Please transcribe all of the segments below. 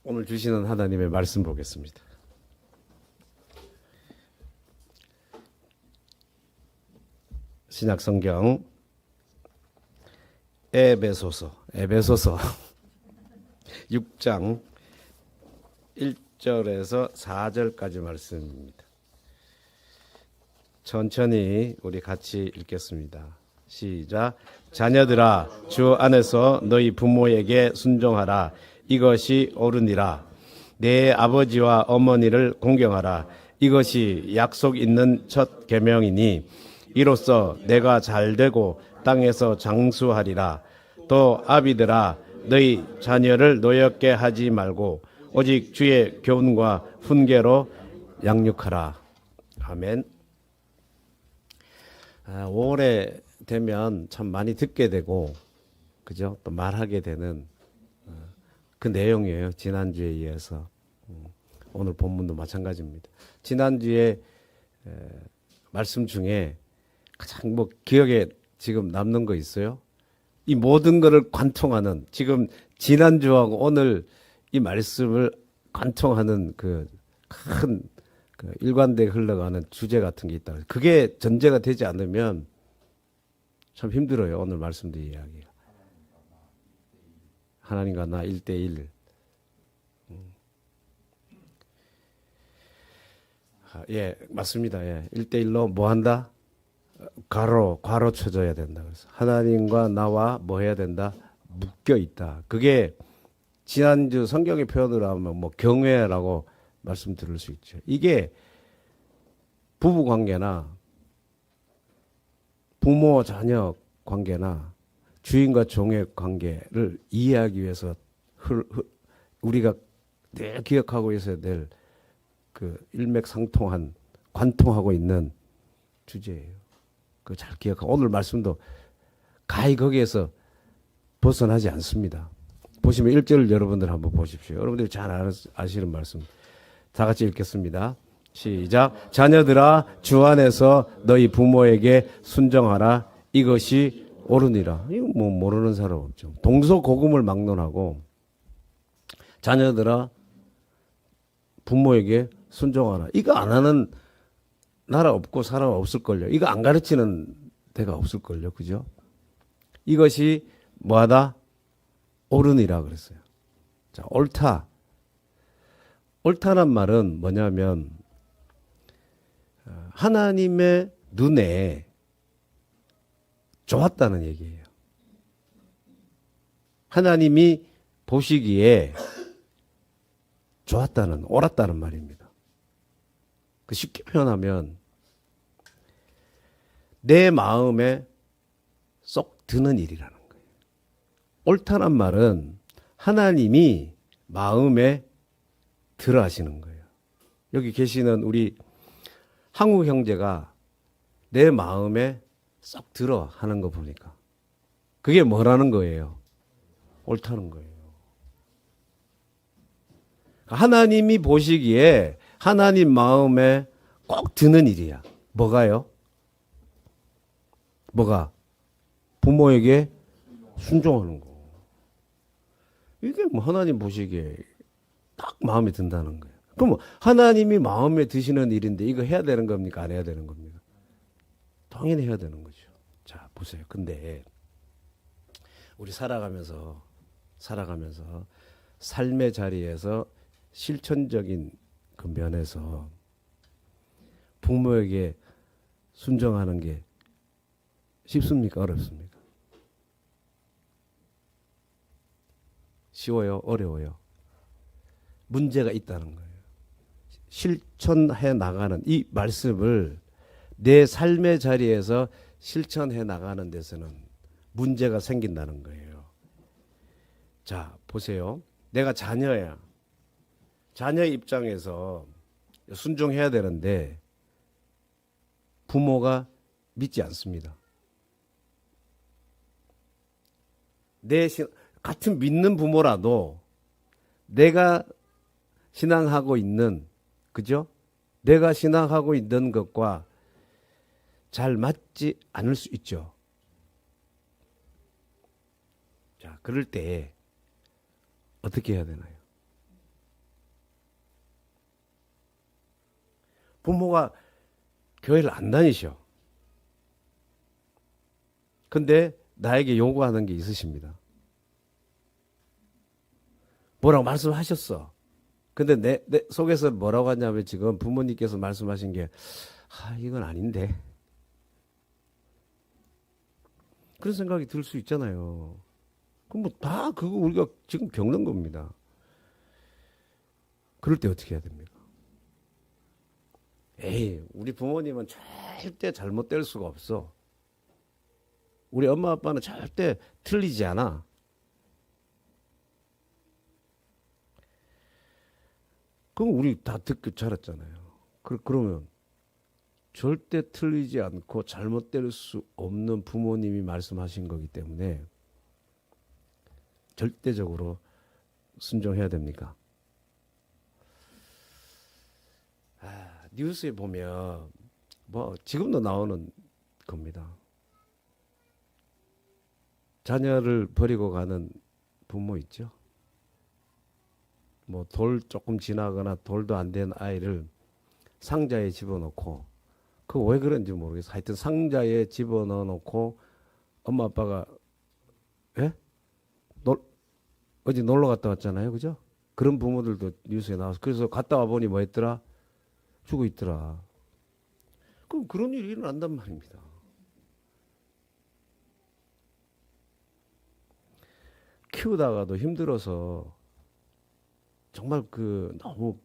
오늘 주시는 하나님의 말씀 보겠습니다. 신약성경 에베소서 6장 1절에서 4절까지 말씀입니다. 천천히 우리 같이 읽겠습니다. 시작. 자녀들아, 주 안에서 너희 부모에게 순종하라. 이것이 옳으니라. 내 아버지와 어머니를 공경하라. 이것이 약속 있는 첫 계명이니 이로써 내가 잘되고 땅에서 장수하리라. 또 아비들아, 너희 자녀를 노엽게 하지 말고 오직 주의 교훈과 훈계로 양육하라. 아멘. 5월에 되면 참 많이 듣게 되고, 그죠? 또 말하게 되는 그 내용이에요. 지난주에 이어서. 오늘 본문도 마찬가지입니다. 지난주에 말씀 중에 가장 기억에 지금 남는 거 있어요? 이 모든 것을 관통하는, 지금 지난주하고 오늘 이 말씀을 관통하는 그 큰 일관되게 흘러가는 주제 같은 게 있다. 그게 전제가 되지 않으면 참 힘들어요. 오늘 말씀드린 이야기가. 하나님과 나 1대1. 예, 맞습니다. 예. 1대1로 뭐 한다? 괄호 쳐줘야 된다. 그래서 하나님과 나와 뭐 해야 된다? 묶여 있다. 그게 지난주 성경의 표현으로 하면 뭐 경외라고 말씀 들을 수 있죠. 이게 부부 관계나 부모 자녀 관계나 주인과 종의 관계를 이해하기 위해서 우리가 늘 기억하고 있어야 될 그 일맥상통한 관통하고 있는 주제예요. 그 잘 기억하고 오늘 말씀도 가히 거기에서 벗어나지 않습니다. 보시면 1절 여러분들 한번 보십시오. 여러분들이 잘 아시는 말씀. 다 같이 읽겠습니다. 시작. 자녀들아, 주 안에서 너희 부모에게 순종하라. 이것이 옳으니라. 이거 뭐 모르는 사람 없죠. 동서고금을 막론하고 자녀들아 부모에게 순종하라. 이거 안 하는 나라 없고 사람 없을걸요. 이거 안 가르치는 데가 없을걸요. 그죠? 이것이 뭐하다? 옳으니라 그랬어요. 자, 옳다. 옳다란 말은 뭐냐면 하나님의 눈에 좋았다는 얘기예요. 하나님이 보시기에 좋았다는, 옳았다는 말입니다. 그 쉽게 표현하면 내 마음에 쏙 드는 일이라는 거예요. 옳다란 말은 하나님이 마음에 들어 하시는 거예요. 여기 계시는 우리 한국 형제가 내 마음에 쏙 들어 하는 거 보니까 그게 뭐라는 거예요? 옳다는 거예요. 하나님이 보시기에 하나님 마음에 꼭 드는 일이야. 뭐가요? 뭐가? 부모에게 순종하는 거. 이게 뭐 하나님 보시기에 딱 마음에 든다는 거예요. 그럼 하나님이 마음에 드시는 일인데 이거 해야 되는 겁니까? 안 해야 되는 겁니까? 당연히 해야 되는 거죠. 자, 보세요. 근데 우리 살아가면서 삶의 자리에서 실천적인 그 면에서 부모에게 순종하는 게 쉽습니까? 어렵습니까? 쉬워요? 어려워요? 문제가 있다는 거예요. 실천해 나가는 이 말씀을 내 삶의 자리에서 실천해 나가는 데서는 문제가 생긴다는 거예요. 자, 보세요. 내가 자녀야. 자녀 입장에서 순종해야 되는데 부모가 믿지 않습니다. 같은 믿는 부모라도 내가 신앙하고 있는, 그죠? 내가 신앙하고 있는 것과 잘 맞지 않을 수 있죠. 자, 그럴 때 어떻게 해야 되나요? 부모가 교회를 안 다니셔. 근데 나에게 요구하는 게 있으십니다. 뭐라고 말씀하셨어. 근데 내 속에서 뭐라고 하냐면 지금 부모님께서 말씀하신 게 이건 아닌데. 그런 생각이 들 수 있잖아요. 그럼 뭐 다 그거 우리가 지금 겪는 겁니다. 그럴 때 어떻게 해야 됩니까? 우리 부모님은 절대 잘못될 수가 없어. 우리 엄마 아빠는 절대 틀리지 않아. 그럼 우리 다 듣고 자랐잖아요. 그러면 절대 틀리지 않고 잘못될 수 없는 부모님이 말씀하신 거기 때문에 절대적으로 순종해야 됩니까? 뉴스에 보면 뭐 지금도 나오는 겁니다. 자녀를 버리고 가는 부모 있죠. 뭐 돌 조금 지나거나 돌도 안 된 아이를 상자에 집어넣고 그거 왜 그런지 모르겠어. 하여튼 상자에 집어넣어 놓고 엄마 아빠가 어디 놀러 갔다 왔잖아요. 그죠? 그런 부모들도 뉴스에 나와서 그래서 갔다 와보니 뭐 했더라? 죽어 있더라. 그럼 그런 일이 일어난단 말입니다. 키우다가도 힘들어서 정말 너무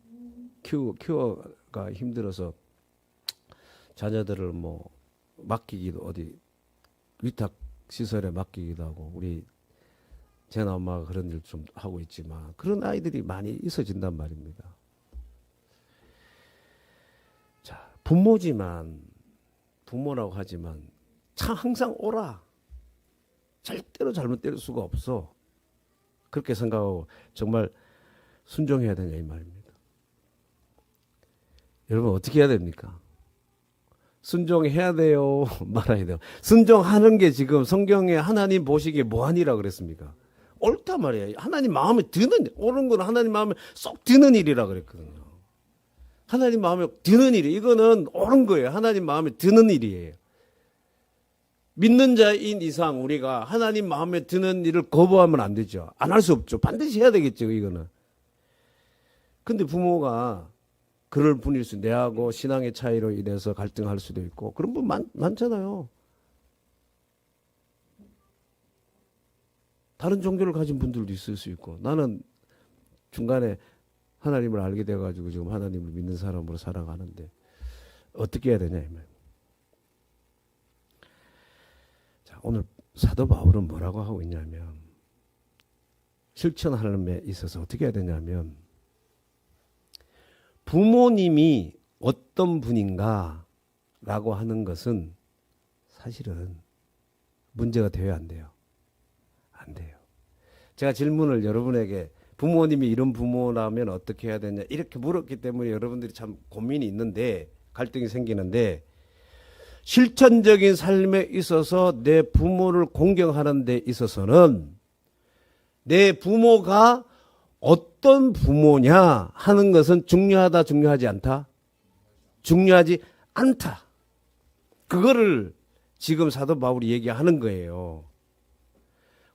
키워가 힘들어서 자녀들을 뭐 맡기기도 어디 위탁 시설에 맡기기도 하고 우리 제나 엄마가 그런 일 좀 하고 있지만 그런 아이들이 많이 있어진단 말입니다. 자, 부모라고 하지만 참 항상 옳아. 절대로 잘못될 수가 없어. 그렇게 생각하고 정말 순종해야 되냐 이 말입니다. 여러분 어떻게 해야 됩니까? 순종해야 돼요? 말아야 돼요? 순종하는 게 지금 성경에 하나님 보시기에 뭐하니라 그랬습니까? 옳다 말이야. 하나님 마음에 드는 옳은 건 하나님 마음에 쏙 드는 일이라 그랬거든요. 하나님 마음에 드는 일이 이거는 옳은 거예요. 하나님 마음에 드는 일이에요. 믿는 자인 이상 우리가 하나님 마음에 드는 일을 거부하면 안 되죠. 안 할 수 없죠. 반드시 해야 되겠죠. 이거는. 근데 부모가 그럴 분일 수 내하고 신앙의 차이로 인해서 갈등할 수도 있고 그런 분 많잖아요. 다른 종교를 가진 분들도 있을 수 있고 나는 중간에 하나님을 알게 돼가지고 지금 하나님을 믿는 사람으로 살아가는데 어떻게 해야 되냐 이 말. 자, 오늘 사도 바울은 뭐라고 하고 있냐면 실천하는 데 있어서 어떻게 해야 되냐면 부모님이 어떤 분인가 라고 하는 것은 사실은 문제가 돼야 안 돼요. 안 돼요. 제가 질문을 여러분에게 부모님이 이런 부모라면 어떻게 해야 되냐 이렇게 물었기 때문에 여러분들이 참 고민이 있는데 갈등이 생기는데 실천적인 삶에 있어서 내 부모를 공경하는 데 있어서는 내 부모가 어떤 부모냐 하는 것은 중요하다 중요하지 않다? 중요하지 않다. 그거를 지금 사도 바울이 얘기하는 거예요.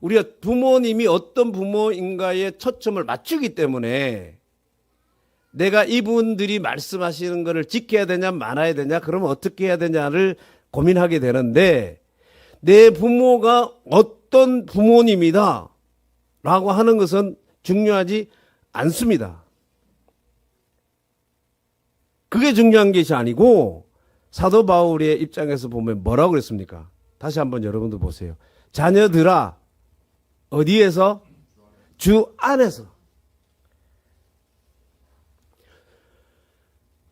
우리가 부모님이 어떤 부모인가에 초점을 맞추기 때문에 내가 이분들이 말씀하시는 것을 지켜야 되냐 말아야 되냐 그러면 어떻게 해야 되냐를 고민하게 되는데 내 부모가 어떤 부모님이다 라고 하는 것은 중요하지 않습니다. 그게 중요한 것이 아니고 사도 바울의 입장에서 보면 뭐라고 그랬습니까? 다시 한번 여러분들 보세요. 자녀들아 어디에서? 주 안에서.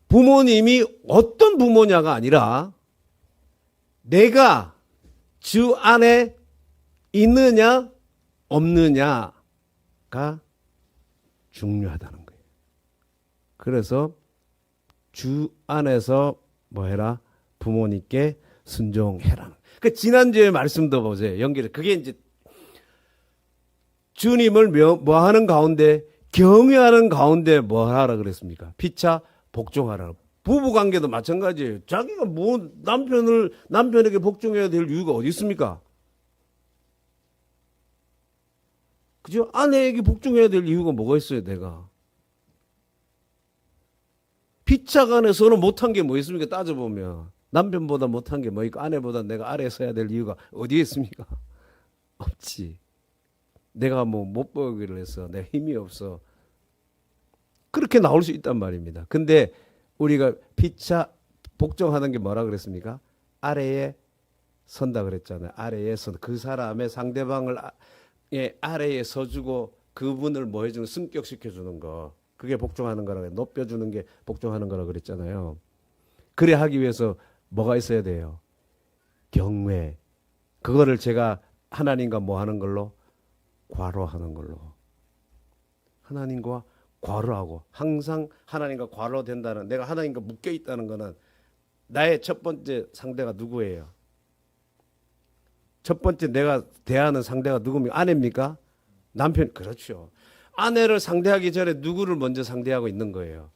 부모님이 어떤 부모냐가 아니라 내가 주 안에 있느냐 없느냐가 중요하다는 거예요. 그래서 주 안에서 뭐 해라? 부모님께 순종해라. 그 지난주에 말씀도 보세요. 연결해. 그게 이제 주님을 뭐 하는 가운데 경외하는 가운데 뭐 하라 그랬습니까? 피차 복종하라. 부부 관계도 마찬가지예요. 자기가 뭐 남편에게 복종해야 될 이유가 어디 있습니까? 그죠? 아내에게 복종해야 될 이유가 뭐가 있어요, 내가? 피차간에서는 못한 게 뭐 있습니까? 따져보면. 남편보다 못한 게 뭐 있고, 아내보다 내가 아래에 서야 될 이유가 어디에 있습니까? 없지. 내가 뭐 못 보기를 해서, 내 힘이 없어. 그렇게 나올 수 있단 말입니다. 근데 우리가 피차 복종하는 게 뭐라 그랬습니까? 아래에 선다 그랬잖아요. 아래에 선. 그 사람의 상대방을 아래에 서주고 그분을 뭐 해주는, 승격시켜주는 거. 그게 복종하는 거라고 해요. 높여주는 게 복종하는 거라고 그랬잖아요. 그래 하기 위해서 뭐가 있어야 돼요? 경외. 그거를 제가 하나님과 뭐 하는 걸로? 과로하는 걸로. 하나님과 과로하고, 항상 하나님과 과로된다는, 내가 하나님과 묶여 있다는 거는 나의 첫 번째 상대가 누구예요? 첫 번째 내가 대하는 상대가 누굽니까? 아내입니까? 남편. 그렇죠. 아내를 상대하기 전에 누구를 먼저 상대하고 있는 거예요?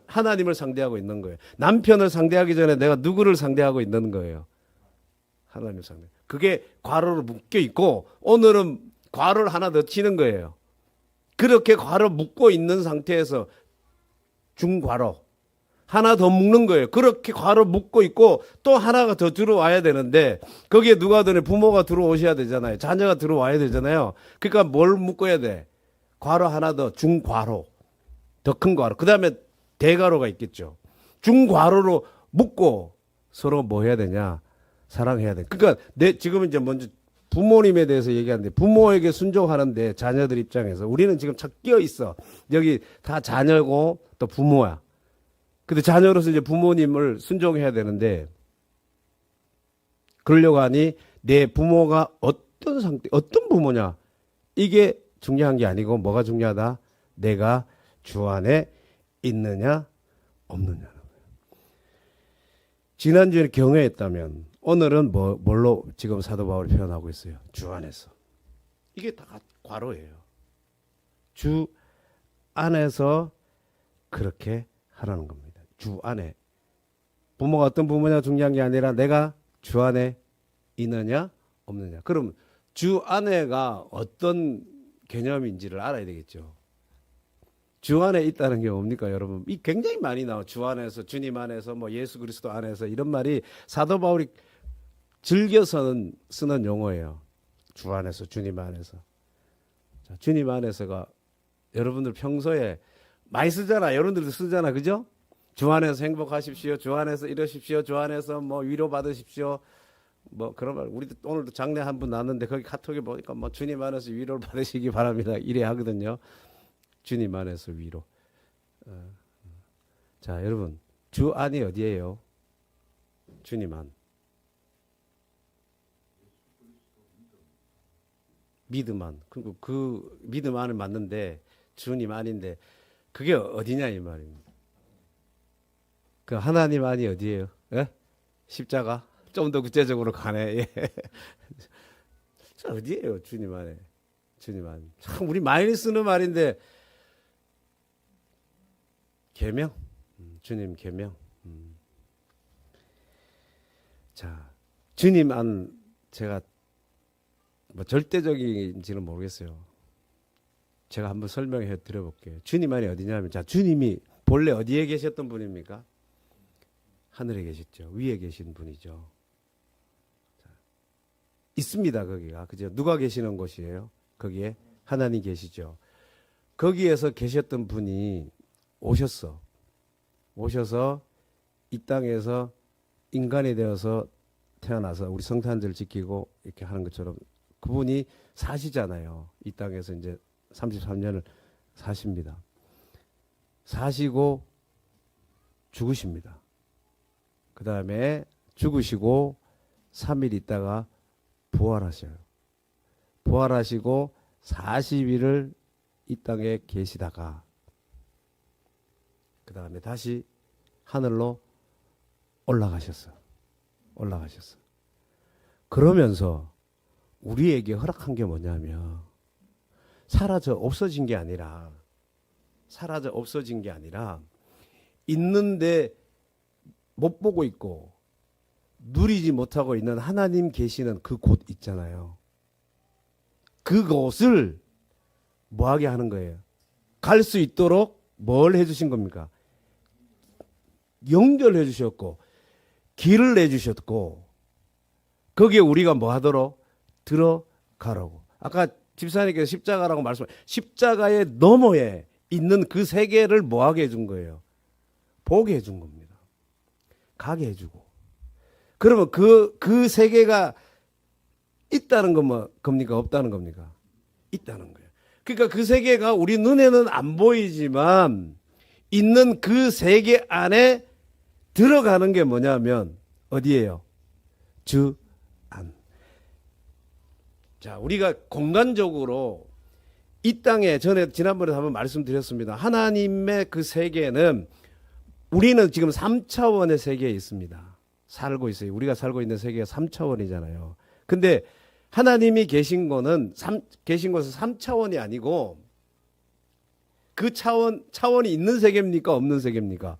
하나님을 상대하고 있는 거예요. 남편을 상대하기 전에 내가 누구를 상대하고 있는 거예요? 하나님 상대. 그게 과로로 묶여 있고, 오늘은 과로를 하나 더 치는 거예요. 그렇게 과로 묶고 있는 상태에서 중과로 하나 더 묶는 거예요. 그렇게 과로 묶고 있고 또 하나가 더 들어와야 되는데, 거기에 누가 들어? 부모가 들어오셔야 되잖아요. 자녀가 들어와야 되잖아요. 그러니까 뭘 묶어야 돼? 과로 하나 더, 중과로. 더 큰 과로. 그 다음에 대과로가 있겠죠. 중과로로 묶고 서로 뭐 해야 되냐? 사랑해야 돼. 그러니까 지금은 이제 먼저 부모님에 대해서 얘기하는데, 부모에게 순종하는데 자녀들 입장에서 우리는 지금 끼어 있어. 여기 다 자녀고 또 부모야. 근데 자녀로서 이제 부모님을 순종해야 되는데, 그러려고 하니 내 부모가 어떤 상태, 어떤 부모냐? 이게 중요한 게 아니고 뭐가 중요하다? 내가 주 안에 있느냐 없느냐는 거예요. 지난주에 경외했다면 오늘은 뭘로 지금 사도 바울이 표현하고 있어요? 주 안에서. 이게 다 과로예요. 주 안에서 그렇게 하라는 겁니다. 주 안에. 부모가 어떤 부모냐 중요한 게 아니라 내가 주 안에 있느냐 없느냐. 그럼 주 안에가 어떤 개념인지를 알아야 되겠죠. 주 안에 있다는 게 뭡니까, 여러분? 이 굉장히 많이 나와. 주 안에서, 주님 안에서, 뭐 예수 그리스도 안에서, 이런 말이 사도 바울이 즐겨서는 쓰는 용어예요. 주 안에서, 주님 안에서. 자, 주님 안에서가 여러분들 평소에 많이 쓰잖아. 여러분들도 쓰잖아. 그죠? 주 안에서 행복하십시오. 주 안에서 이러십시오. 주 안에서 뭐 위로 받으십시오. 뭐 그런 말. 우리도 오늘도 장례 한 분 났는데 거기 카톡에 보니까 뭐 주님 안에서 위로를 받으시기 바랍니다. 이래 하거든요. 주님 안에서 위로. 자, 여러분, 주 안이 어디예요? 주님 안. 믿음 안. 그 믿음 안을 맞는데 주님 안인데 그게 어디냐 이 말입니다. 그 하나님 안이 어디예요? 예? 십자가? 좀 더 구체적으로 가네. 예. 자, 어디예요? 주님 안에. 주님 안. 참 우리 많이 쓰는 말인데, 계명. 주님 계명. 자, 주님 안, 제가 뭐 절대적인지는 모르겠어요. 제가 한번 설명해 드려볼게요. 주님 안이 어디냐면, 자, 주님이 본래 어디에 계셨던 분입니까? 하늘에 계셨죠. 위에 계신 분이죠. 자, 있습니다, 거기가. 그죠? 누가 계시는 곳이에요? 거기에 하나님 계시죠. 거기에서 계셨던 분이 오셔서 이 땅에서 인간이 되어서 태어나서 우리 성탄절을 지키고 이렇게 하는 것처럼 그분이 사시잖아요. 이 땅에서 이제 33년을 사십니다. 사시고 죽으십니다. 그 다음에 죽으시고 3일 있다가 부활하셔요. 부활하시고 40일을 이 땅에 계시다가 그 다음에 다시 하늘로 올라가셨어. 그러면서 우리에게 허락한 게 뭐냐면 사라져 없어진 게 아니라 있는데 못 보고 있고 누리지 못하고 있는 하나님 계시는 그 곳 있잖아요. 그곳을 뭐하게 하는 거예요? 갈 수 있도록 뭘 해주신 겁니까? 연결해 주셨고 길을 내주셨고 거기에 우리가 뭐 하도록 들어가라고. 아까 집사님께서 십자가라고 십자가의 너머에 있는 그 세계를 뭐하게 해준 거예요? 보게 해준 겁니다. 가게 해주고. 그러면 그 세계가 있다는 건 뭐 겁니까? 없다는 겁니까? 있다는 거예요. 그러니까 그 세계가 우리 눈에는 안 보이지만 있는 그 세계 안에 들어가는 게 뭐냐면 어디예요? 주 안. 자, 우리가 공간적으로 이 땅에 전에 지난번에 한번 말씀드렸습니다. 하나님의 그 세계는 우리는 지금 3차원의 세계에 있습니다. 살고 있어요. 우리가 살고 있는 세계가 3차원이잖아요. 근데 하나님이 계신 곳은 3차원이 아니고 그 차원이 있는 세계입니까? 없는 세계입니까?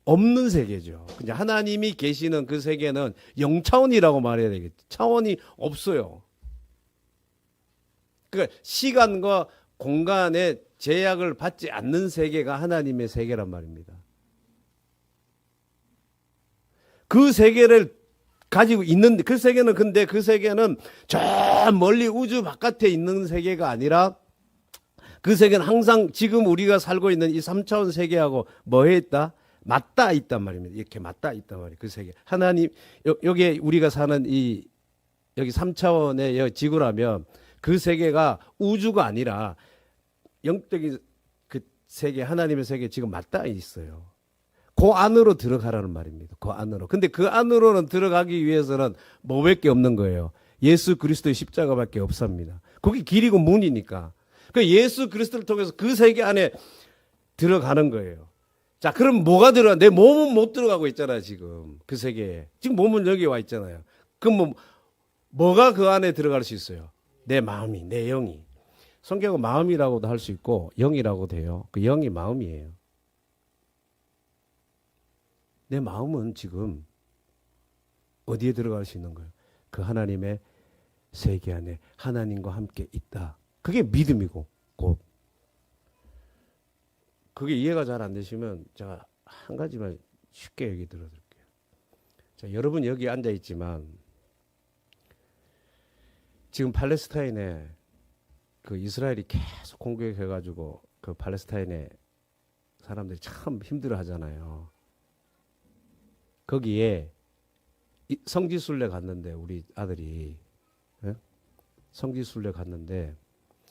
없는 세계죠. 근데 하나님이 계시는 그 세계는 0차원이라고 말해야 되겠죠. 차원이 없어요. 그러니까 시간과 공간의 제약을 받지 않는 세계가 하나님의 세계란 말입니다. 그 세계를 가지고 있는 그 세계는 근데 그 세계는 저 멀리 우주 바깥에 있는 세계가 아니라 그 세계는 항상 지금 우리가 살고 있는 이 3차원 세계하고 뭐해 있다? 맞닿아 있단 말입니다. 이렇게 맞닿아 있단 말이에요. 그 세계. 하나님 여기에 우리가 사는 이 여기 3차원의 지구라면 그 세계가 우주가 아니라 영적인 그 세계 하나님의 세계 지금 맞닿아 있어요. 그 안으로 들어가라는 말입니다. 그 안으로. 근데 그 안으로는 들어가기 위해서는 뭐밖에 없는 거예요. 예수 그리스도의 십자가밖에 없습니다. 그게 길이고 문이니까. 그 예수 그리스도를 통해서 그 세계 안에 들어가는 거예요. 자, 그럼 뭐가 들어가? 내 몸은 못 들어가고 있잖아요, 지금. 그 세계에. 지금 몸은 여기 와 있잖아요. 그럼 뭐가 그 안에 들어갈 수 있어요? 내 마음이, 내 영이. 성경은 마음이라고도 할 수 있고 영이라고도 해요. 그 영이 마음이에요. 내 마음은 지금 어디에 들어갈 수 있는 거예요? 그 하나님의 세계 안에 하나님과 함께 있다. 그게 믿음이고 곧. 그게 이해가 잘 안 되시면 제가 한 가지만 쉽게 얘기 들어드릴게요. 자, 여러분 여기 앉아 있지만 지금 팔레스타인에 그 이스라엘이 계속 공격해가지고 그 팔레스타인의 사람들이 참 힘들어 하잖아요. 거기에 성지순례 갔는데 우리 아들이 성지순례 갔는데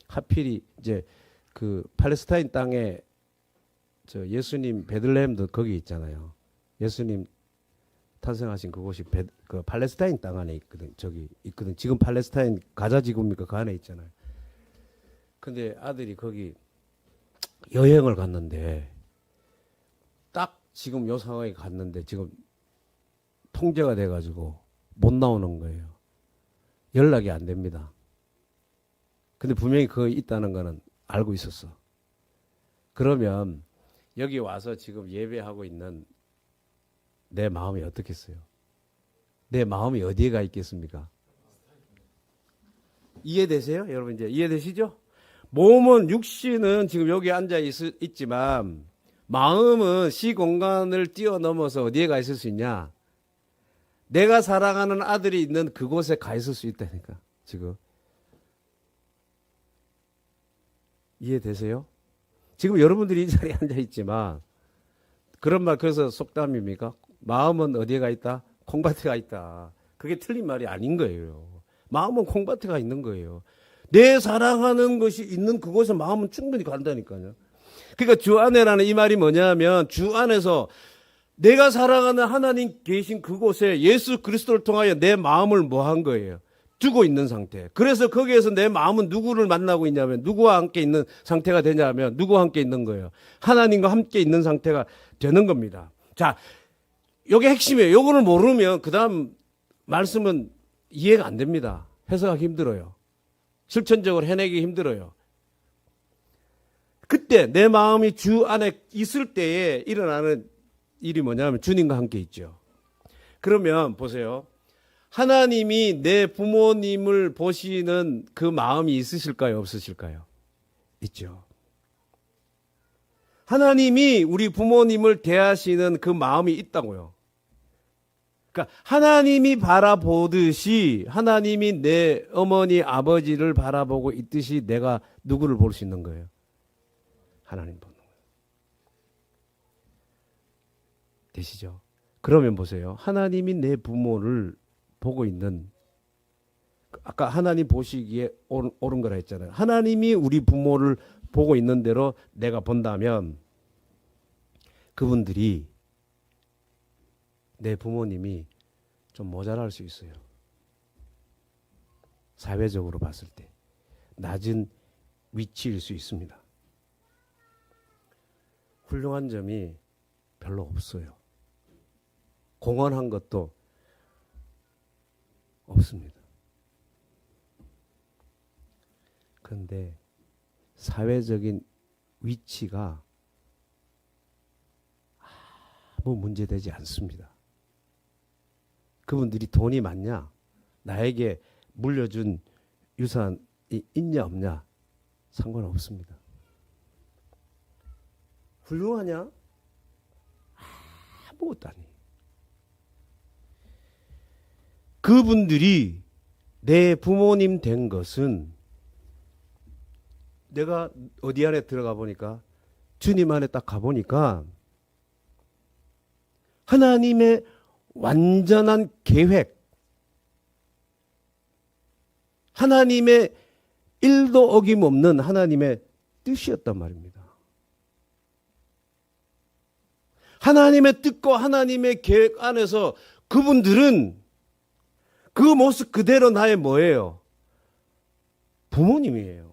하필이 이제 그 팔레스타인 땅에 저 예수님 베들레헴도 거기 있잖아요. 예수님 탄생하신 그곳이 그 팔레스타인 땅 안에 있거든. 저기 있거든. 지금 팔레스타인 가자 지구입니까? 그 안에 있잖아요. 근데 아들이 거기 여행을 갔는데 딱 지금 요 상황에 갔는데 지금 통제가 돼가지고 못 나오는 거예요. 연락이 안 됩니다. 근데 분명히 그거 있다는 거는 알고 있었어. 그러면 여기 와서 지금 예배하고 있는 내 마음이 어떻겠어요? 내 마음이 어디에 가 있겠습니까? 이해되세요? 여러분 이제 이해되시죠? 몸은 육신은 지금 여기 앉아 있지만 마음은 시공간을 뛰어넘어서 어디에 가 있을 수 있냐? 내가 사랑하는 아들이 있는 그곳에 가 있을 수 있다니까. 지금 이해되세요? 지금 여러분들이 이 자리에 앉아 있지만 그런 말 그래서 속담입니까? 마음은 어디에 가 있다? 콩밭에 가 있다. 그게 틀린 말이 아닌 거예요. 마음은 콩밭에 가 있는 거예요. 내 사랑하는 것이 있는 그곳에 마음은 충분히 간다니까요. 그러니까 주 안에라는 이 말이 뭐냐면 주 안에서 내가 사랑하는 하나님 계신 그곳에 예수 그리스도를 통하여 내 마음을 뭐 한 거예요? 두고 있는 상태. 그래서 거기에서 내 마음은 누구를 만나고 있냐면 누구와 함께 있는 상태가 되냐면 누구와 함께 있는 거예요? 하나님과 함께 있는 상태가 되는 겁니다. 자, 이게 핵심이에요. 요거를 모르면 그 다음 말씀은 이해가 안 됩니다. 해석하기 힘들어요. 실천적으로 해내기 힘들어요. 그때 내 마음이 주 안에 있을 때에 일어나는 일이 뭐냐면 주님과 함께 있죠. 그러면 보세요. 하나님이 내 부모님을 보시는 그 마음이 있으실까요? 없으실까요? 있죠. 하나님이 우리 부모님을 대하시는 그 마음이 있다고요. 그러니까 하나님이 바라보듯이 하나님이 내 어머니 아버지를 바라보고 있듯이 내가 누구를 볼 수 있는 거예요? 하나님 보는 거예요. 되시죠? 그러면 보세요. 하나님이 내 부모를 보고 있는, 아까 하나님 보시기에 옳은 거라 했잖아요. 하나님이 우리 부모를 보고 있는 대로 내가 본다면 그분들이, 내 부모님이 좀 모자랄 수 있어요. 사회적으로 봤을 때 낮은 위치일 수 있습니다. 훌륭한 점이 별로 없어요. 공헌한 것도 없습니다. 그런데 사회적인 위치가 아무 문제되지 않습니다. 그분들이 돈이 많냐, 나에게 물려준 유산이 있냐 없냐 상관없습니다. 훌륭하냐? 아무것도 아니에요. 그분들이 내 부모님 된 것은 내가 어디 안에 들어가 보니까, 주님 안에 딱 가보니까 하나님의 완전한 계획, 하나님의 1도 어김없는 하나님의 뜻이었단 말입니다. 하나님의 뜻과 하나님의 계획 안에서 그분들은 그 모습 그대로 나의 뭐예요? 부모님이에요.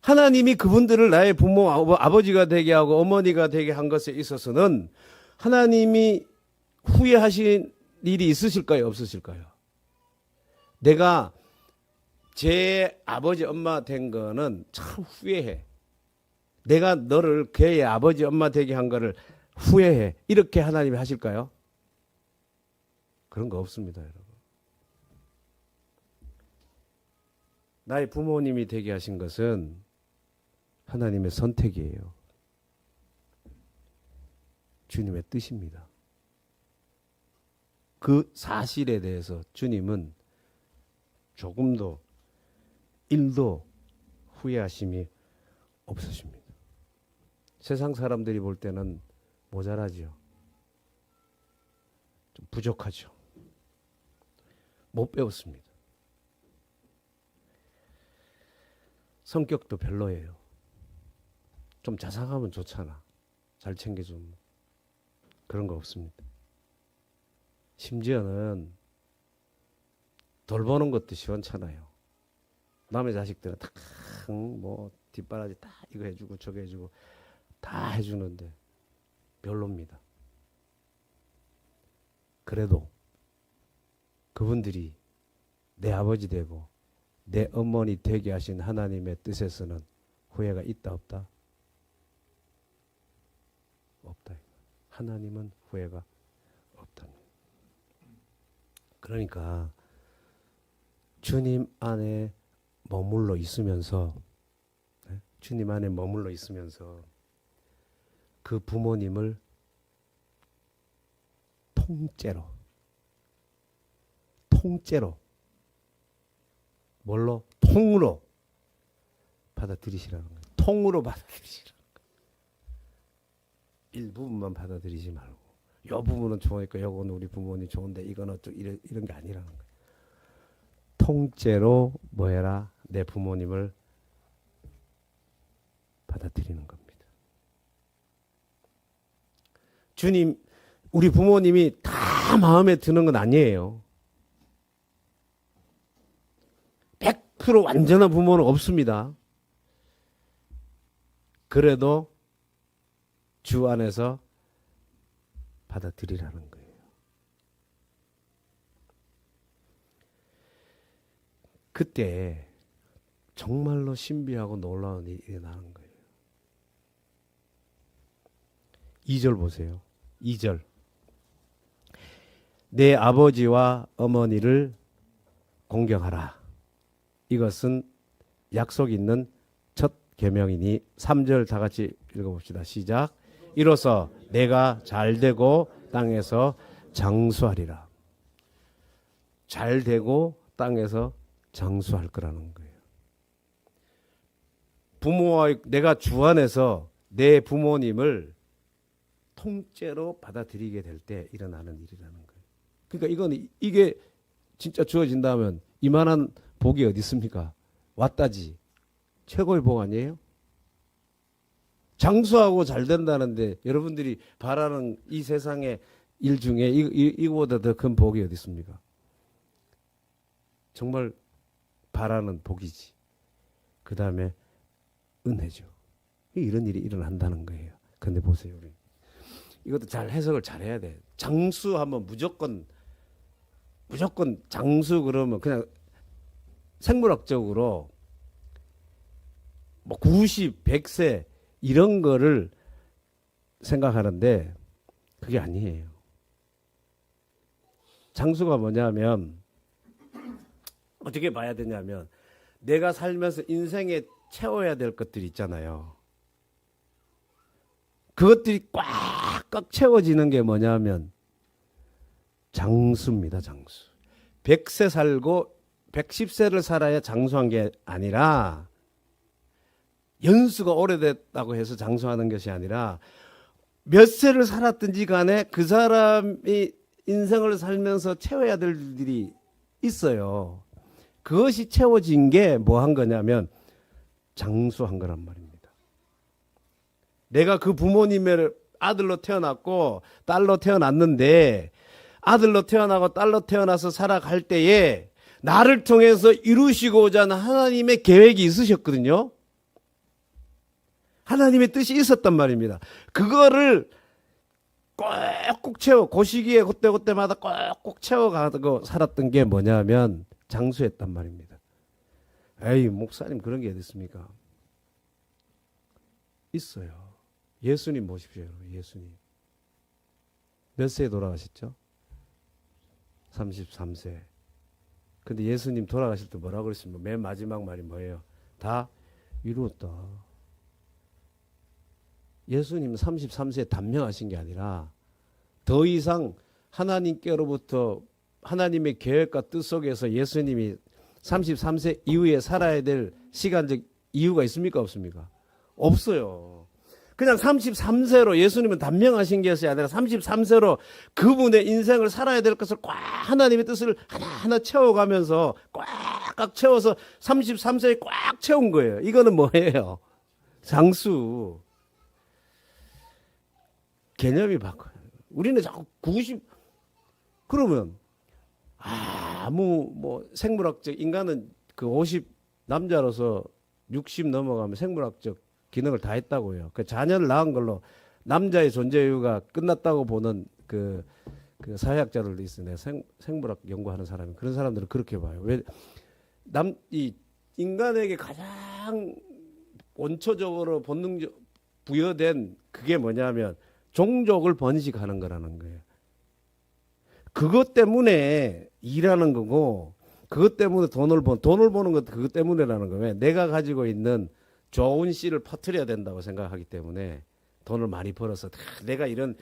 하나님이 그분들을 나의 부모, 아버지가 되게 하고 어머니가 되게 한 것에 있어서는 하나님이 후회하신 일이 있으실까요? 없으실까요? 내가 제 아버지 엄마 된 거는 참 후회해. 내가 너를 걔의 아버지 엄마 되게 한 거를 후회해. 이렇게 하나님이 하실까요? 그런 거 없습니다, 여러분. 나의 부모님이 되게 하신 것은 하나님의 선택이에요. 주님의 뜻입니다. 그 사실에 대해서 주님은 조금도 1도 후회하심이 없으십니다. 세상 사람들이 볼 때는 모자라죠. 좀 부족하죠. 못 배웠습니다. 성격도 별로예요. 좀 자상하면 좋잖아. 잘 챙겨주면. 그런 거 없습니다. 심지어는 돌보는 것도 시원찮아요. 남의 자식들은 다 뭐 뒷바라지 다 이거 해주고 저거 해주고 다 해주는데 별로입니다. 그래도 그분들이 내 아버지 되고 내 어머니 되게 하신 하나님의 뜻에서는 후회가 있다 없다? 없다. 하나님은 후회가 없답니다. 그러니까 주님 안에 머물러 있으면서, 주님 안에 머물러 있으면서 그 부모님을 통째로 뭘로? 통으로 받아들이시라는 거예요. 통으로 받아들이시라는 거예요. 일부분만 받아들이지 말고, 요 부분은 좋으니까 요거는 우리 부모님 좋은데 이건 어쩌고 이런 게 아니라는 거예요. 통째로 뭐 해라? 내 부모님을 받아들이는 겁니다. 주님, 우리 부모님이 다 마음에 드는 건 아니에요. 100% 완전한 부모는 없습니다. 그래도 주 안에서 받아들이라는 거예요. 그때 정말로 신비하고 놀라운 일이 일어나는 거예요. 2절 보세요. 2절. 내 아버지와 어머니를 공경하라. 이것은 약속 있는 첫 계명이니 3절 다 같이 읽어봅시다. 시작. 이로써 내가 잘되고 땅에서 장수하리라. 잘되고 땅에서 장수할 거라는 거예요. 부모와 내가 주 안에서 내 부모님을 통째로 받아들이게 될 때 일어나는 일이라는 거예요. 그러니까 이게 진짜 주어진다면 이만한 복이 어디 있습니까? 왔다지. 최고의 복 아니에요? 장수하고 잘 된다는데 여러분들이 바라는 이 세상의 일 중에 이거보다 더 큰 복이 어디 있습니까? 정말 바라는 복이지. 그 다음에 은혜죠. 이런 일이 일어난다는 거예요. 근데 보세요. 우리. 이것도 잘 해석을 잘 해야 돼. 장수하면 무조건 장수 그러면 그냥 생물학적으로 뭐 90, 100세 이런 거를 생각하는데 그게 아니에요. 장수가 뭐냐면 어떻게 봐야 되냐면 내가 살면서 인생에 채워야 될 것들이 있잖아요. 그것들이 꽉꽉 채워지는 게 뭐냐면 장수입니다. 장수. 100세 살고 110세를 살아야 장수한 게 아니라 연수가 오래됐다고 해서 장수하는 것이 아니라 몇 세를 살았든지 간에 그 사람이 인생을 살면서 채워야 될 일들이 있어요. 그것이 채워진 게 뭐 한 거냐면 장수한 거란 말입니다. 내가 그 부모님의 아들로 태어났고 딸로 태어났는데 아들로 태어나고 딸로 태어나서 살아갈 때에 나를 통해서 이루시고자 하는 하나님의 계획이 있으셨거든요. 하나님의 뜻이 있었단 말입니다. 그거를 꼭꼭 채워 그 시기에 그때마다 꼭꼭 채워가고 살았던 게 뭐냐면 장수했단 말입니다. 에이 목사님 그런 게 어디 있습니까? 있어요. 예수님 보십시오. 예수님 몇 세에 돌아가셨죠? 33세. 근데 예수님 돌아가실 때 뭐라고 그랬습니까? 맨 마지막 말이 뭐예요? 다 이루었다. 예수님은 33세에 단명하신 게 아니라 더 이상 하나님께로부터 하나님의 계획과 뜻 속에서 예수님이 33세 이후에 살아야 될 시간적 이유가 있습니까? 없습니까? 없어요. 그냥 33세로 예수님은 단명하신 것이 아니라 33세로 그분의 인생을 살아야 될 것을 꽉 하나님의 뜻을 하나하나 채워가면서 꽉꽉 채워서 33세에 꽉 채운 거예요. 이거는 뭐예요? 장수. 개념이 바꿔요. 우리는 자꾸 90 그러면 아무 뭐 생물학적 인간은 그 50 남자로서 60 넘어가면 생물학적 기능을 다 했다고요. 그 자녀를 낳은 걸로 남자의 존재 이유가 끝났다고 보는 그 사회학자들도 있어요. 생물학 연구하는 사람이 그런 사람들은 그렇게 봐요. 왜 이 인간에게 가장 원초적으로 본능적 부여된 그게 뭐냐면 종족을 번식하는 거라는 거예요. 그것 때문에 일하는 거고 그것 때문에 돈을 버는 것도 그것 때문에라는 거예요. 내가 가지고 있는 좋은 씨를 퍼뜨려야 된다고 생각하기 때문에 돈을 많이 벌어서 내가 이런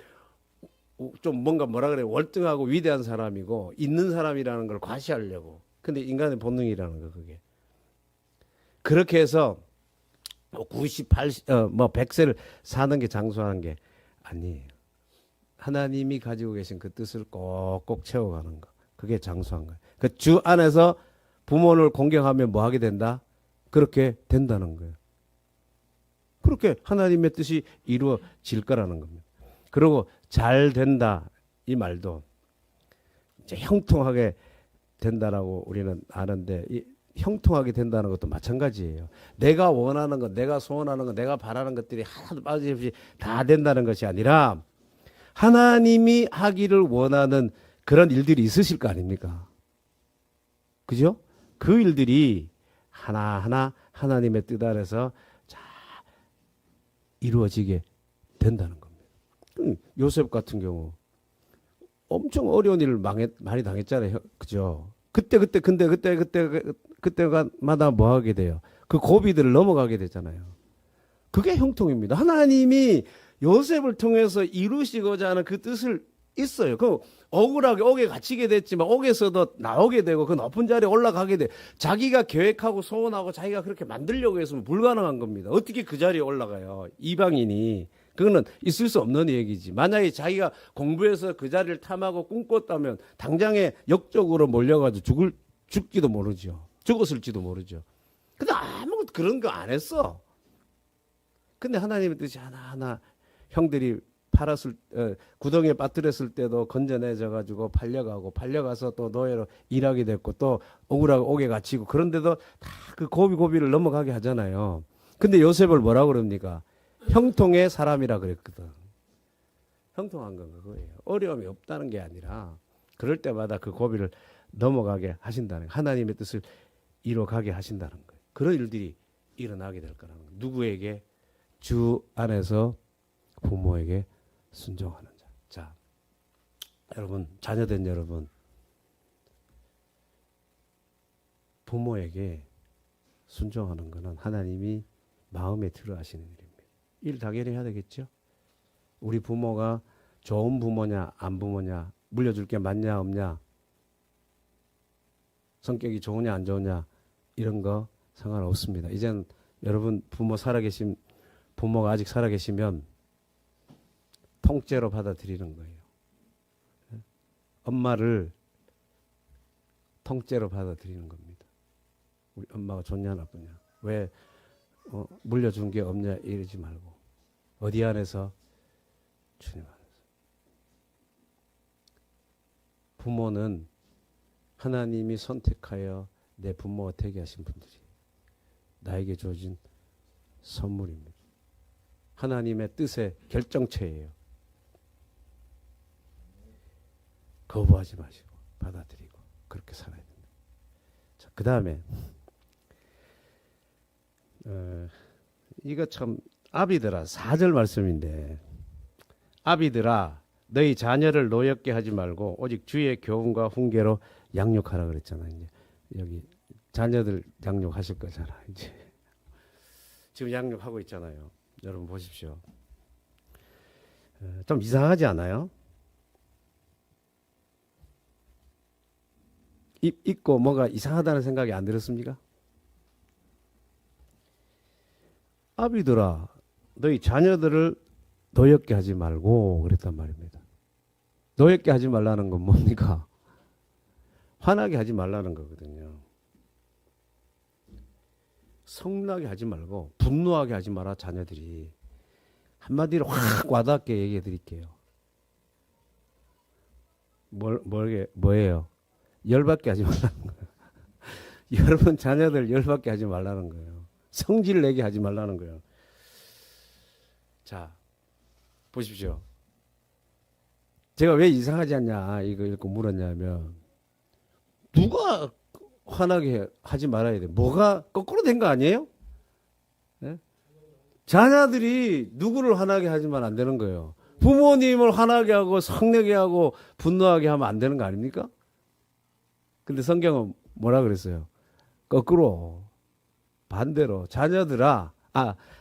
좀 뭔가 뭐라 그래 월등하고 위대한 사람이고 있는 사람이라는 걸 과시하려고. 근데 인간의 본능이라는 거 그게. 그렇게 해서 90, 80, 100세를 사는 게 장수하는 게 아니에요. 하나님이 가지고 계신 그 뜻을 꼭꼭 채워가는 거. 그게 장수한 거예요. 그 주 안에서 부모를 공경하면 뭐 하게 된다? 그렇게 된다는 거예요. 그렇게 하나님의 뜻이 이루어질 거라는 겁니다. 그리고 잘 된다 이 말도 이제 형통하게 된다라고 우리는 아는데 이 형통하게 된다는 것도 마찬가지예요. 내가 원하는 것, 내가 소원하는 것, 내가 바라는 것들이 하나도 빠짐없이 다 된다는 것이 아니라 하나님이 하기를 원하는 그런 일들이 있으실 거 아닙니까? 그죠? 그 일들이 하나하나 하나님의 뜻 아래서 잘 이루어지게 된다는 겁니다. 요셉 같은 경우 엄청 어려운 일을 많이 당했잖아요. 그죠? 그때마다 뭐 하게 돼요? 그 고비들을 넘어가게 되잖아요. 그게 형통입니다. 하나님이 요셉을 통해서 이루시고자 하는 그 뜻을 있어요. 그 억울하게 옥에 갇히게 됐지만 옥에서도 나오게 되고 그 높은 자리에 올라가게 돼. 자기가 계획하고 소원하고 자기가 그렇게 만들려고 했으면 불가능한 겁니다. 어떻게 그 자리에 올라가요? 이방인이. 그거는 있을 수 없는 얘기지. 만약에 자기가 공부해서 그 자리를 탐하고 꿈꿨다면 당장에 역적으로 몰려가지고 죽기도 모르죠. 죽었을지도 모르죠. 근데 아무것도 그런 거 안 했어. 근데 하나님의 뜻이 하나하나 형들이 구덩이에 빠뜨렸을 때도 건져내져 가지고 팔려가서 또 노예로 일하게 됐고 또 억울하게 옥에 갇히고 그런데도 다 그 고비를 넘어가게 하잖아요. 근데 요셉을 뭐라고 그럽니까? 형통의 사람이라 그랬거든. 형통한 건 그거예요. 어려움이 없다는 게 아니라 그럴 때마다 그 고비를 넘어가게 하신다는 거예요. 하나님의 뜻을 이뤄가게 하신다는 거예요. 그런 일들이 일어나게 될 거라는 거예요. 누구에게? 주 안에서 부모에게 순종하는 자. 자, 여러분, 자녀된 여러분, 부모에게 순종하는 것은 하나님이 마음에 들어 하시는 일입니다. 일 당연히 해야 되겠죠? 우리 부모가 좋은 부모냐, 안 부모냐, 물려줄 게 많냐, 없냐, 성격이 좋으냐, 안 좋으냐, 이런 거 상관없습니다. 이젠 여러분 부모가 아직 살아계시면 통째로 받아들이는 거예요. 엄마를 통째로 받아들이는 겁니다. 우리 엄마가 좋냐 나쁘냐. 왜 물려준 게 없냐 이러지 말고 어디 안에서? 주님 안에서. 부모는 하나님이 선택하여 내 부모가 되게 하신 분들이 나에게 주어진 선물입니다. 하나님의 뜻의 결정체예요. 거부하지 마시고 받아들이고 그렇게 살아야 됩니다. 자, 그 다음에 이거 참 아비들아 4절 말씀인데 아비들아 너희 자녀를 노엽게 하지 말고 오직 주의 교훈과 훈계로 양육하라 그랬잖아요. 이제 여기 자녀들 양육하실 거잖아. 이제 지금 양육하고 있잖아요. 여러분 보십시오. 좀 이상하지 않아요? 있고 뭐가 이상하다는 생각이 안 들었습니까? 아비들아 너희 자녀들을 노엽게 하지 말고 그랬단 말입니다. 노엽게 하지 말라는 건 뭡니까? 화나게 하지 말라는 거거든요. 성나게 하지 말고 분노하게 하지 마라. 자녀들이 한마디로 확 와닿게 얘기해 드릴게요. 뭐예요? 열받게 하지 말라는 거예요. 여러분 자녀들 열받게 하지 말라는 거예요. 성질 내게 하지 말라는 거예요. 자, 보십시오. 제가 왜 이상하지 않냐 이거 읽고 물었냐면 누가 화나게 하지 말아야 돼. 뭐가 거꾸로 된 거 아니에요? 네? 자녀들이 누구를 화나게 하지만 안 되는 거예요. 부모님을 화나게 하고 성내게 하고 분노하게 하면 안 되는 거 아닙니까? 근데 성경은 뭐라 그랬어요? 거꾸로 반대로 자녀들아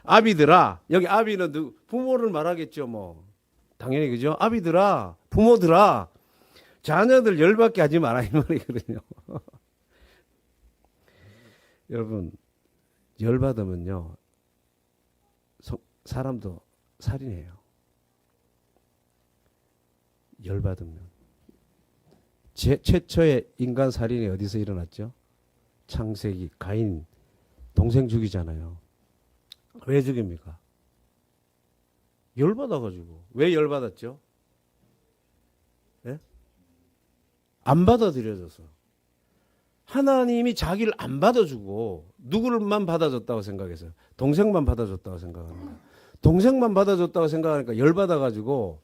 아비들아 여기 아비는 부모를 말하겠죠. 뭐 당연히 그죠? 아비들아 부모들아 자녀들 열받게 하지 마라 이 말이거든요. 여러분 열받으면요 사람도 살인해요. 열받으면 최초의 인간 살인이 어디서 일어났죠? 창세기 가인 동생 죽이잖아요. 왜 죽입니까? 열받아가지고. 왜 열받았죠? 네? 안 받아들여져서. 하나님이 자기를 안 받아주고 누구를만 받아줬다고 생각해서 동생만 받아줬다고 생각합니다. 동생만 받아줬다고 생각하니까 열받아가지고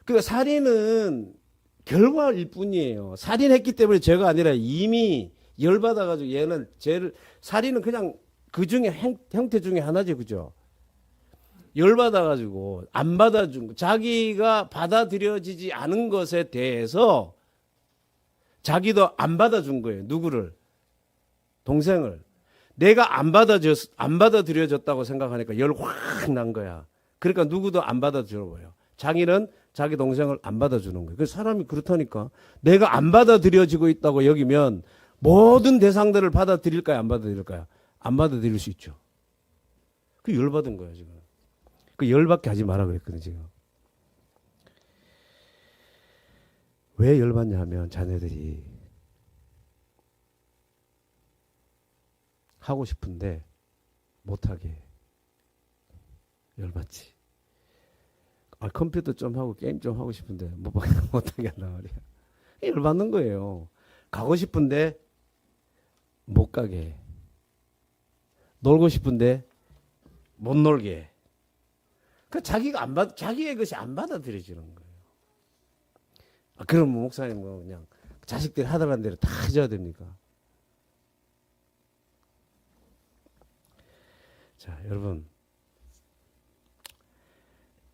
그러니까 살인은 결과일 뿐이에요. 살인했기 때문에 죄가 아니라 이미 열받아가지고 얘는 살인은 그냥 그 중에 형태 중에 하나지 그죠? 열받아가지고 안 받아준 거, 자기가 받아들여지지 않은 것에 대해서 자기도 안 받아준 거예요. 누구를? 동생을. 내가 안 받아들여졌다고 생각하니까 열 확 난 거야. 그러니까 누구도 안 받아주는 거예요. 자기는 자기 동생을 안 받아주는 거예요. 그 사람이 그렇다니까. 내가 안 받아들여지고 있다고 여기면 모든 대상들을 받아들일까요? 안 받아들일까요? 안 받아들일 수 있죠. 그 열받은 거예요, 지금. 그 열받게 하지 마라 그랬거든요, 지금. 왜 열받냐 하면 자녀들이 하고 싶은데 못하게 열받지. 컴퓨터 좀 하고 게임 좀 하고 싶은데 못하게 한단 말이야. 열받는 거예요. 가고 싶은데 못 가게 해. 놀고 싶은데 못 놀게 해. 그러니까 자기의 것이 안 받아들여지는 거예요. 그럼 목사님 그냥 자식들이 하달라는 대로 다 해줘야 됩니까? 자, 여러분,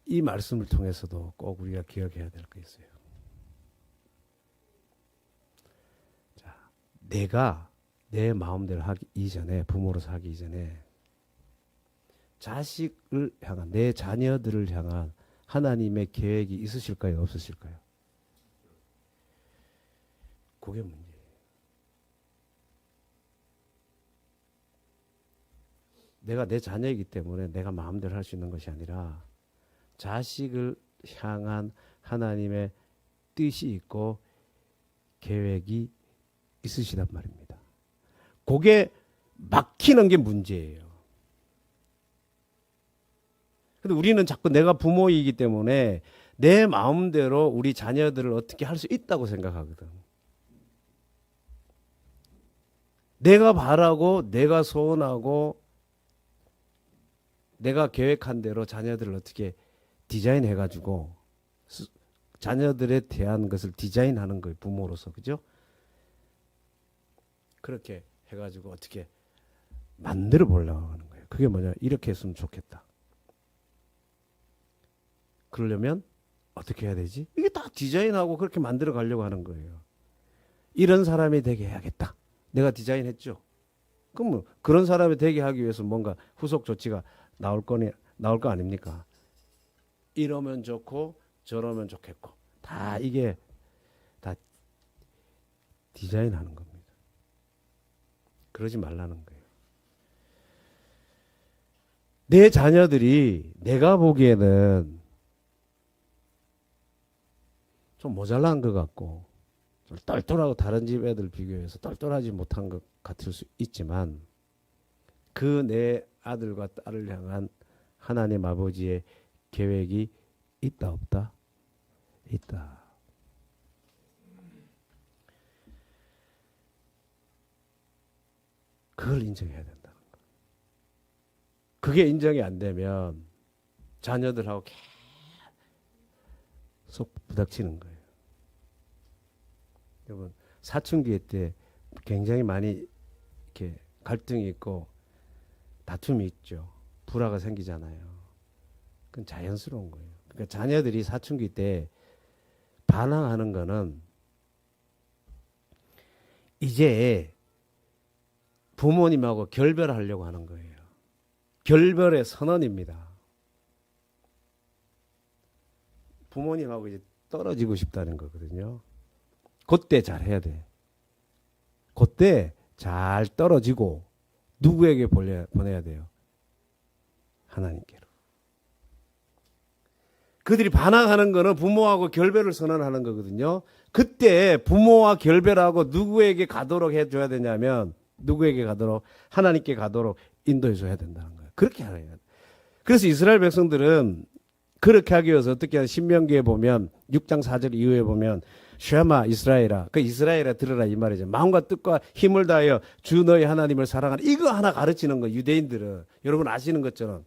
이 말씀을 통해서도 꼭 우리가 기억해야 될 게 있어요. 자, 내가 내 마음대로 하기 이전에, 부모로서 하기 이전에 자식을 향한, 내 자녀들을 향한 하나님의 계획이 있으실까요? 없으실까요? 그게 문제예요. 내가 내 자녀이기 때문에 내가 마음대로 할 수 있는 것이 아니라 자식을 향한 하나님의 뜻이 있고 계획이 있으시단 말입니다. 그게 막히는 게 문제예요. 근데 우리는 자꾸 내가 부모이기 때문에 내 마음대로 우리 자녀들을 어떻게 할 수 있다고 생각하거든. 내가 바라고 내가 소원하고 내가 계획한 대로 자녀들을 어떻게 디자인해가지고 자녀들에 대한 것을 디자인하는 거예요. 부모로서. 그죠? 그렇게 해가지고 어떻게 만들어 보려고 하는 거예요. 그게 뭐냐? 이렇게 했으면 좋겠다. 그러려면 어떻게 해야 되지? 이게 다 디자인하고 그렇게 만들어 가려고 하는 거예요. 이런 사람이 되게 해야겠다. 내가 디자인했죠. 그럼 뭐 그런 사람이 되게 하기 위해서 뭔가 후속 조치가 나올 거 아닙니까? 이러면 좋고 저러면 좋겠고 다 이게 다 디자인하는 겁니다. 그러지 말라는 거예요. 내 자녀들이 내가 보기에는 좀 모자란 것 같고 좀 똘똘하고 다른 집 애들 비교해서 똘똘하지 못한 것 같을 수 있지만 그 내 아들과 딸을 향한 하나님 아버지의 계획이 있다 없다? 있다. 그걸 인정해야 된다는 거예요. 그게 인정이 안 되면 자녀들하고 계속 부닥치는 거예요. 여러분, 사춘기 때 굉장히 많이 이렇게 갈등이 있고 다툼이 있죠. 불화가 생기잖아요. 그건 자연스러운 거예요. 그러니까 자녀들이 사춘기 때 반항하는 거는 이제 부모님하고 결별하려고 하는 거예요. 결별의 선언입니다. 부모님하고 이제 떨어지고 싶다는 거거든요. 그때 잘 해야 돼. 그때 잘 떨어지고 누구에게 보내야 돼요? 하나님께로. 그들이 반항하는 거는 부모하고 결별을 선언하는 거거든요. 그때 부모와 결별하고 누구에게 가도록 해줘야 되냐면 누구에게 가도록? 하나님께 가도록 인도해줘야 된다는 거예요. 그렇게 해야 돼요. 그래서 이스라엘 백성들은 그렇게 하기 위해서 어떻게 하냐? 신명기에 보면 6장 4절 이후에 보면 쉐마 이스라엘아, 그 이스라엘아 들으라 이 말이죠. 마음과 뜻과 힘을 다하여 주 너희 하나님을 사랑하라. 이거 하나 가르치는 거. 유대인들은 여러분 아시는 것처럼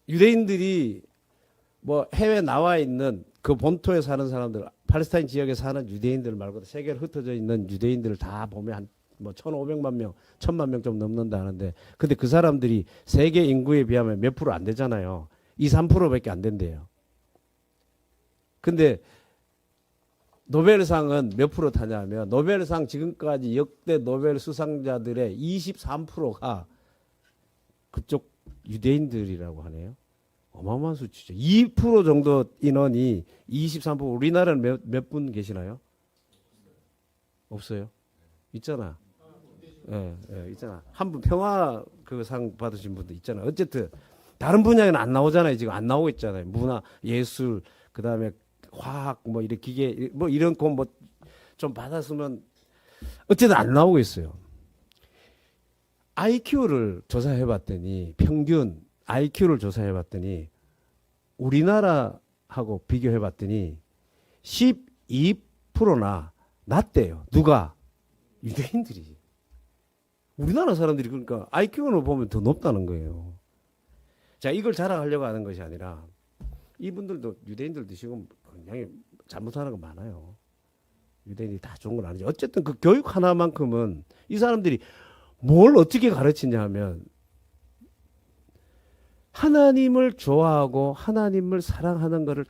유대인들이 뭐 해외 나와 있는 그 본토에 사는 사람들, 팔레스타인 지역에 사는 유대인들 말고도 세계로 흩어져 있는 유대인들을 다 보면 한 뭐 1,500만 명, 1,000만 명 좀 넘는다 하는데 근데 그 사람들이 세계 인구에 비하면 몇 프로 안 되잖아요. 2, 3%밖에 안 된대요. 근데 노벨상은 몇 프로 타냐면 노벨상 지금까지 역대 노벨 수상자들의 23%가 그쪽 유대인들이라고 하네요. 어마어마한 수치죠. 2% 정도 인원이 23%. 우리나라는 몇 분 계시나요? 없어요. 있잖아. 예, 예, 있잖아. 한 분 평화 그 상 받으신 분도 있잖아. 어쨌든 다른 분야에는 안 나오잖아요. 지금 안 나오고 있잖아요. 문화, 예술, 그다음에 화학 뭐 이런 기계 뭐 이런 거 뭐 좀 받았으면 어쨌든 안 나오고 있어요. IQ를 조사해 봤더니 평균 IQ를 조사해 봤더니 우리나라하고 비교해 봤더니 12%나 낮대요. 누가? 유대인들이. 우리나라 사람들이 그러니까 IQ로 보면 더 높다는 거예요. 자, 이걸 자랑하려고 하는 것이 아니라 이분들도 유대인들도 지금 굉장히 잘못하는 거 많아요. 유대인이 다 좋은 건 아니죠. 어쨌든 그 교육 하나만큼은 이 사람들이 뭘 어떻게 가르치냐 하면 하나님을 좋아하고 하나님을 사랑하는 것을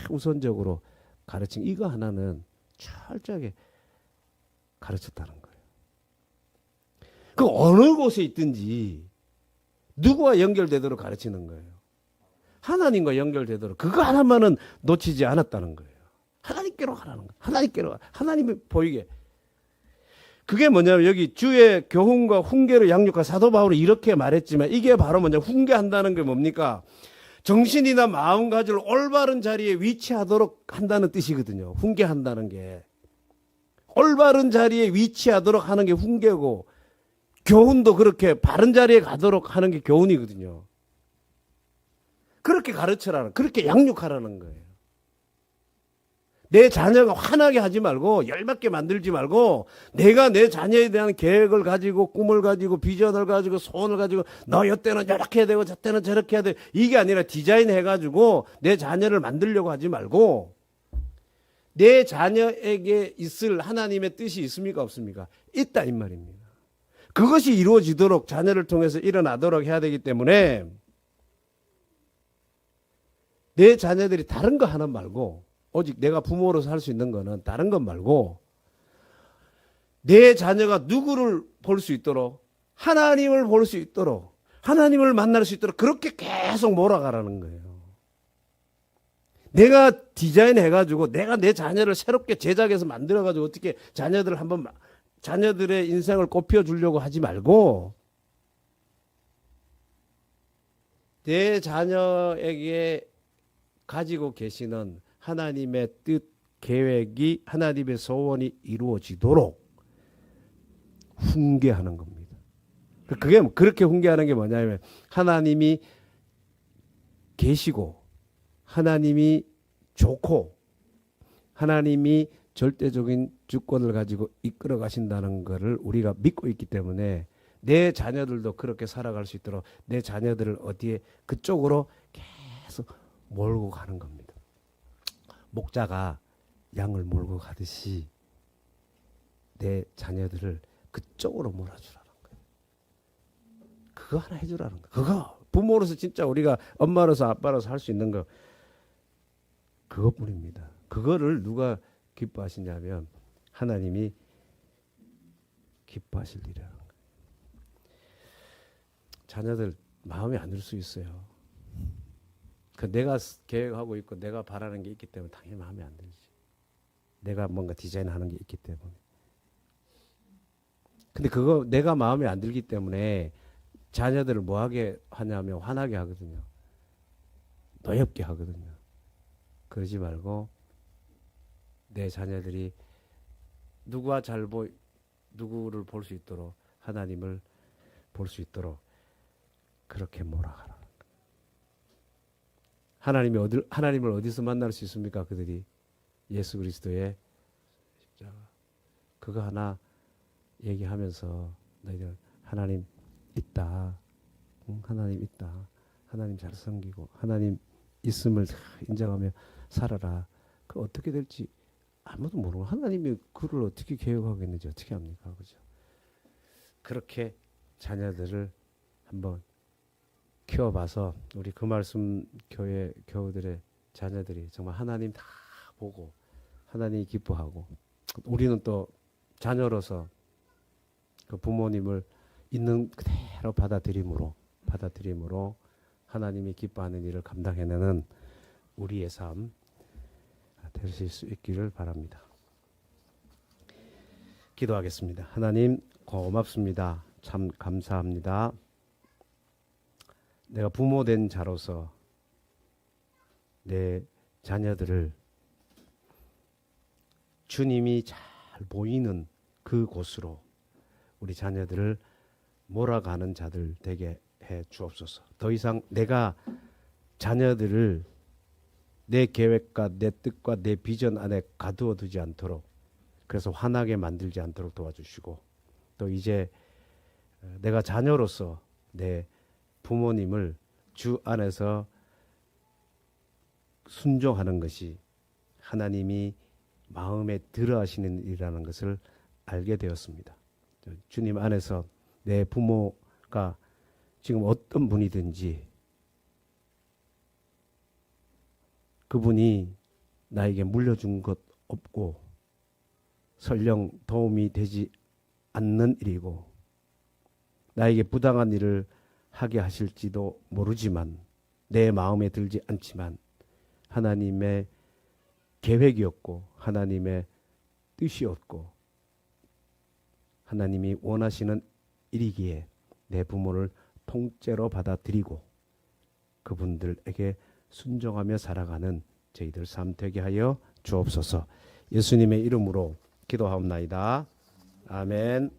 최우선적으로 가르친 이거 하나는 철저하게 가르쳤다는 거예요. 그 어느 곳에 있든지 누구와 연결되도록 가르치는 거예요. 하나님과 연결되도록 그거 하나만은 놓치지 않았다는 거예요. 하나님께로 가라는 거예요. 하나님께로 하나님이 보이게. 그게 뭐냐면 여기 주의 교훈과 훈계를 양육한 사도 바울이 이렇게 말했지만 이게 바로 뭐냐 훈계한다는 게 뭡니까? 정신이나 마음가짐을 올바른 자리에 위치하도록 한다는 뜻이거든요. 훈계한다는 게. 올바른 자리에 위치하도록 하는 게 훈계고 교훈도 그렇게 바른 자리에 가도록 하는 게 교훈이거든요. 그렇게 가르쳐라는, 그렇게 양육하라는 거예요. 내 자녀가 화나게 하지 말고 열받게 만들지 말고 내가 내 자녀에 대한 계획을 가지고 꿈을 가지고 비전을 가지고 소원을 가지고 너 이때는 이렇게 해야 되고 저때는 저렇게 해야 돼 이게 아니라 디자인해가지고 내 자녀를 만들려고 하지 말고 내 자녀에게 있을 하나님의 뜻이 있습니까 없습니까? 있다 이 말입니다. 그것이 이루어지도록 자녀를 통해서 일어나도록 해야 되기 때문에 내 자녀들이 다른 거 하나 말고 오직 내가 부모로서 할 수 있는 거는 다른 것 말고 내 자녀가 누구를 볼 수 있도록 하나님을 볼 수 있도록 하나님을 만날 수 있도록 그렇게 계속 몰아가라는 거예요. 내가 디자인해가지고 내가 내 자녀를 새롭게 제작해서 만들어가지고 어떻게 자녀들을 한번 자녀들의 인생을 꽃피워주려고 하지 말고 내 자녀에게 가지고 계시는 하나님의 뜻, 계획이 하나님의 소원이 이루어지도록 훈계하는 겁니다. 그게 그렇게 훈계하는 게 뭐냐면 하나님이 계시고 하나님이 좋고 하나님이 절대적인 주권을 가지고 이끌어 가신다는 것을 우리가 믿고 있기 때문에 내 자녀들도 그렇게 살아갈 수 있도록 내 자녀들을 어디에 그쪽으로 계속 몰고 가는 겁니다. 목자가 양을 몰고 가듯이 내 자녀들을 그쪽으로 몰아주라는 거예요. 그거 하나 해주라는 거예요. 그거 부모로서 진짜 우리가 엄마로서 아빠로서 할 수 있는 거 그것뿐입니다. 그거를 누가 기뻐하시냐면 하나님이 기뻐하실 일이라는 거예요. 자녀들 마음에 안 들 수 있어요. 그 내가 계획하고 있고 내가 바라는 게 있기 때문에 당연히 마음에 안 들지. 내가 뭔가 디자인하는 게 있기 때문에. 근데 그거 내가 마음에 안 들기 때문에 자녀들을 뭐하게 하냐면 화나게 하거든요. 노엽게 하거든요. 그러지 말고 내 자녀들이 누구를 볼 수 있도록 하나님을 볼 수 있도록 그렇게 몰아가라. 하나님을 어디서 만날 수 있습니까? 그들이 예수 그리스도의 십자가. 그거 하나 얘기하면서 너희들 하나님 있다. 하나님 있다. 하나님 잘 섬기고 하나님 있음을 인정하며 살아라. 그 어떻게 될지 아무도 모르고 하나님이 그를 어떻게 계획하고 있는지 어떻게 합니까? 그죠? 그렇게 자녀들을 한번 키워봐서 우리 그 말씀 교회 교우들의 자녀들이 정말 하나님 다 보고 하나님이 기뻐하고 우리는 또 자녀로서 그 부모님을 있는 그대로 받아들임으로 하나님이 기뻐하는 일을 감당해내는 우리의 삶 되실 수 있기를 바랍니다. 기도하겠습니다. 하나님 고맙습니다. 참 감사합니다. 내가 부모된 자로서 내 자녀들을 주님이 잘 보이는 그곳으로 우리 자녀들을 몰아가는 자들 되게 해 주옵소서. 더 이상 내가 자녀들을 내 계획과 내 뜻과 내 비전 안에 가두어 두지 않도록 그래서 화나게 만들지 않도록 도와주시고 또 이제 내가 자녀로서 내 부모님을 주 안에서 순종하는 것이 하나님이 마음에 들어 하시는 일이라는 것을 알게 되었습니다. 주님 안에서 내 부모가 지금 어떤 분이든지 그분이 나에게 물려준 것 없고 설령 도움이 되지 않는 일이고 나에게 부당한 일을 하게 하실지도 모르지만 내 마음에 들지 않지만 하나님의 계획이었고 하나님의 뜻이었고 하나님이 원하시는 일이기에 내 부모를 통째로 받아들이고 그분들에게 순종하며 살아가는 저희들 삶 되게 하여 주옵소서. 예수님의 이름으로 기도하옵나이다. 아멘.